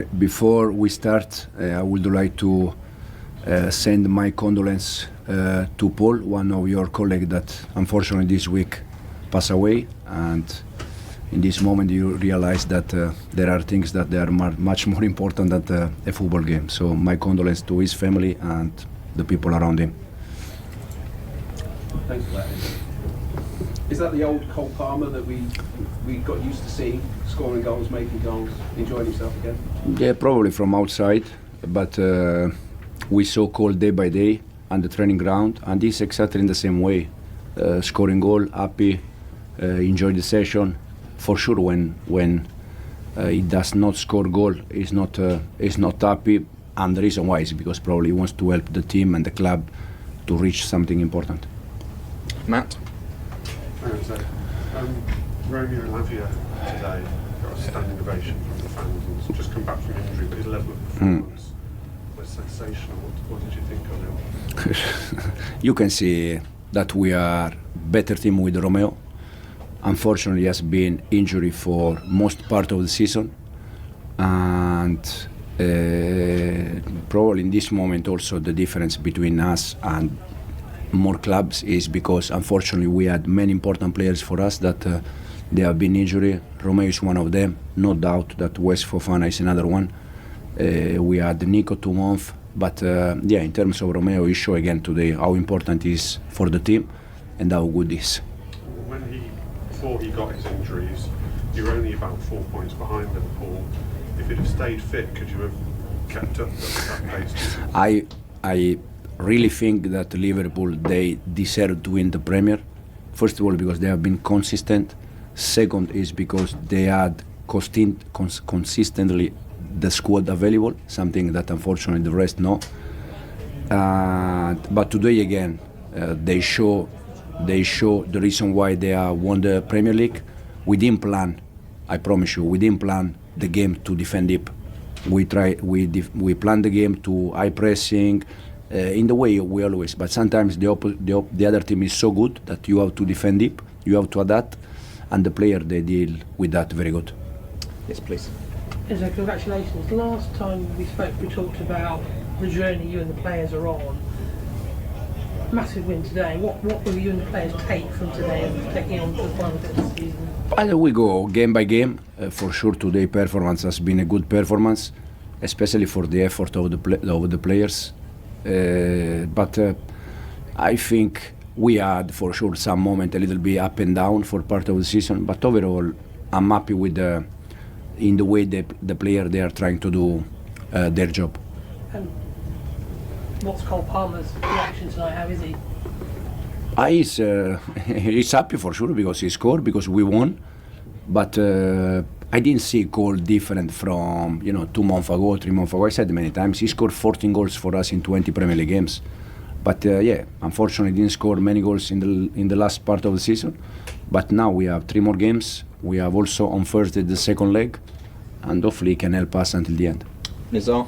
Before we start, I would like to send my condolence to Paul, one of your colleagues that unfortunately this week passed away. And in this moment you realize that there are things that they are much more important than a football game. So my condolence to his family and the people around him. Thanks for that. Is that the old Cole Palmer that we got used to seeing, scoring goals, making goals, enjoying himself again? Yeah, probably from outside, but we saw Cole day by day on the training ground, and he's exactly in the same way, scoring goal, happy, enjoy the session. For sure, when he does not score goal, he's not happy, and the reason why is because probably he wants to help the team and the club to reach something important. Matt? Romeo Lavia today got a standing ovation from the fans and has just come back from injury, but his level of performance was sensational. What did you think of him? You can see that we are better team with Romeo. Unfortunately, he has been injured for most part of the season, and probably in this moment also the difference between us and more clubs is because unfortunately we had many important players for us that they have been injured. Romeo is one of them, no doubt that West Fofana is another one. We had Nico 2 months, but yeah, in terms of Romeo, he showed again today how important he is for the team and how good he is. Before he got his injuries, you were only about 4 points behind Liverpool. If he'd have stayed fit, could you have kept up that pace? I really think that Liverpool, they deserve to win the Premier. First of all, because they have been consistent. Second is because they had consistently the squad available, something that unfortunately the rest no. But today again, they show the reason why they won the Premier League. We didn't plan, I promise you, we didn't plan the game to defend deep. We planned the game to high pressing, in the way we always, but sometimes the other team is so good that you have to defend deep, you have to adapt, and the player, they deal with that very good. Yes, please. So congratulations. Last time we spoke, we talked about the journey you and the players are on. Massive win today. What will you and the players take from today and taking on to the final bit of the season? And we go game by game. For sure, today's performance has been a good performance, especially for the effort of the players. But I think we had for sure some moment a little bit up and down for part of the season. But overall, I'm happy with in the way the player they are trying to do their job. And what's Cole Palmer's reaction tonight? How is he? He's happy for sure because he scored, because we won. But I didn't see Cole different from 2 months ago, 3 months ago. I said many times he scored 14 goals for us in 20 Premier League games. But yeah, unfortunately didn't score many goals in the last part of the season. But now we have 3 more games. We have also on Thursday the second leg, and hopefully he can help us until the end. Nizar?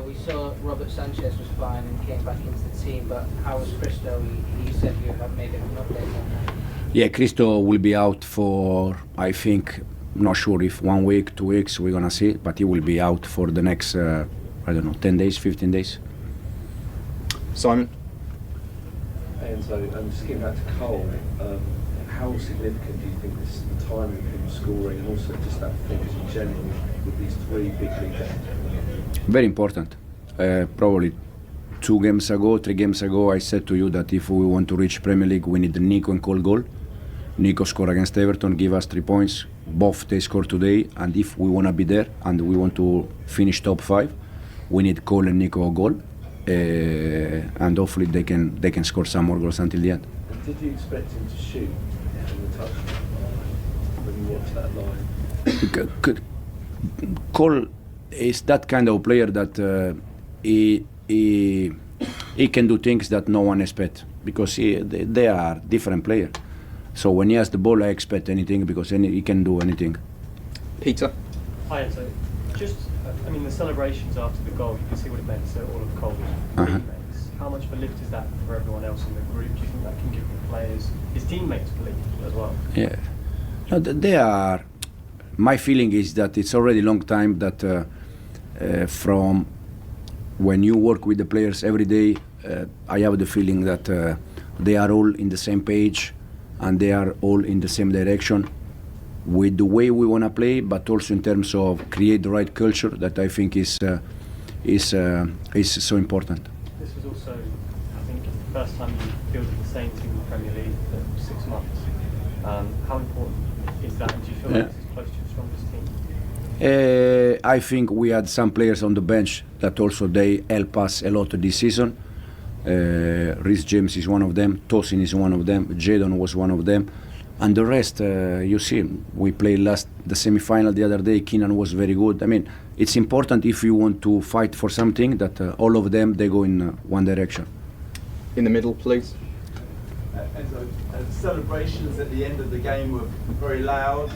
We saw Robert Sanchez was fine and came back into the team, but how was Christo? You said you have made an update on that. Yeah, Christo will be out for, I think, not sure if 1 week, 2 weeks, we're gonna see, but he will be out for the next, 10 days, 15 days. Simon? And so, just getting back to Cole, how significant do you think the timing of him scoring and also just that performance in general with these 3 big league games? Very important. Probably 2 games ago, 3 games ago, I said to you that if we want to reach Premier League, we need Nico and Cole goal. Nico scored against Everton, give us 3 points. Both they scored today, and if we want to be there and we want to finish top 5, we need Cole and Nico a goal, and hopefully they can score some more goals until the end. And did you expect him to shoot from the touch when you watched that line? Cole is that kind of player that he can do things that no one expects, because they are different players. So when he has the ball, I expect anything, because he can do anything. Peter? Hi, Enzo. The celebrations after the goal, you can see what it meant to all of Cole's teammates. How much of a lift is that for everyone else in the group? Do you think that can give the players, his teammates, belief as well? Yeah. No, they are. My feeling is that it's already a long time that from when you work with the players every day, I have the feeling that they are all in the same page and they are all in the same direction with the way we want to play, but also in terms of create the right culture that I think is so important. This was also, I think, the first time you fielded the same team in the Premier League for 6 months. How important is that, and do you feel like this is close to your strongest team? I think we had some players on the bench that also they help us a lot this season. Rhys James is one of them, Tosin is one of them, Jadon was one of them, and the rest, you see, we played the semi-final the other day. Keenan was very good. I mean, it's important if you want to fight for something that all of them they go in one direction. In the middle, please. Celebrations at the end of the game were very loud.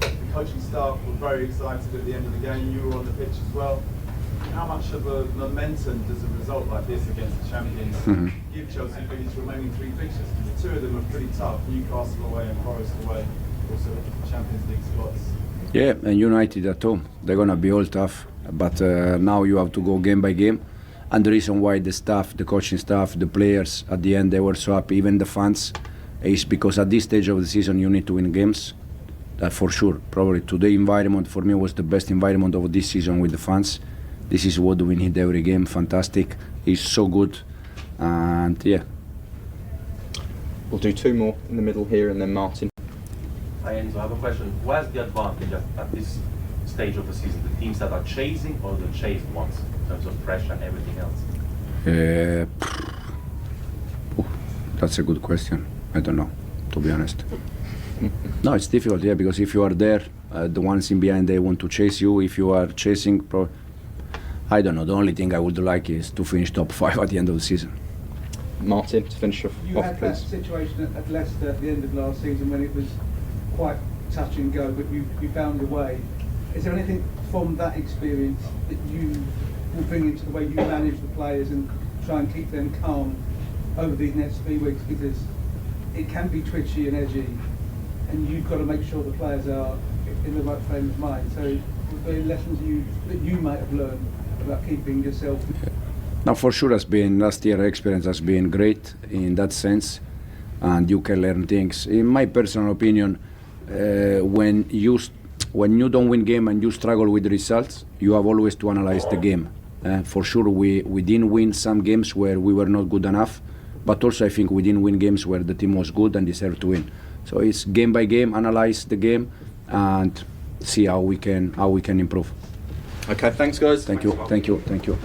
The coaching staff were very excited at the end of the game. You were on the pitch as well. How much of a momentum does a result like this against the champions give Chelsea for these remaining 3 fixtures? Because 2 of them are pretty tough: Newcastle away and Forest away. Also Champions League spots. Yeah, and United at home, they're gonna be all tough. But now you have to go game by game. And the reason why the staff, the coaching staff, the players, at the end they were so happy, even the fans, is because at this stage of the season you need to win games. That for sure. Probably today environment for me was the best environment of this season with the fans. This is what we need every game. Fantastic. It's so good. And yeah. We'll do 2 more in the middle here, and then Martin. Hi Enzo, I have a question. Where's the advantage at this stage of the season? The teams that are chasing or the chased ones in terms of pressure and everything else? That's a good question. I don't know, to be honest. No, it's difficult, yeah, because if you are there, the ones in behind, they want to chase you. If you are chasing, I don't know. The only thing I would like is to finish top 5 at the end of the season. Martin, to finish off, You had that please. situation at Leicester at the end of last season when it was quite touch and go, but you found a way. Is there anything from that experience that you will bring into the way you manage the players and try and keep them calm over these next 3 weeks? Because it can be twitchy and edgy, and you've got to make sure the players are in the right frame of mind. So, were there lessons that you might have learned about keeping yourself? Now, for sure, last year experience has been great in that sense, and you can learn things. In my personal opinion, when you don't win game and you struggle with the results, you have always to analyze the game. For sure, we didn't win some games where we were not good enough, but also I think we didn't win games where the team was good and deserved to win. So it's game by game, analyze the game, and see how we can improve. Okay, thanks guys. Thank you.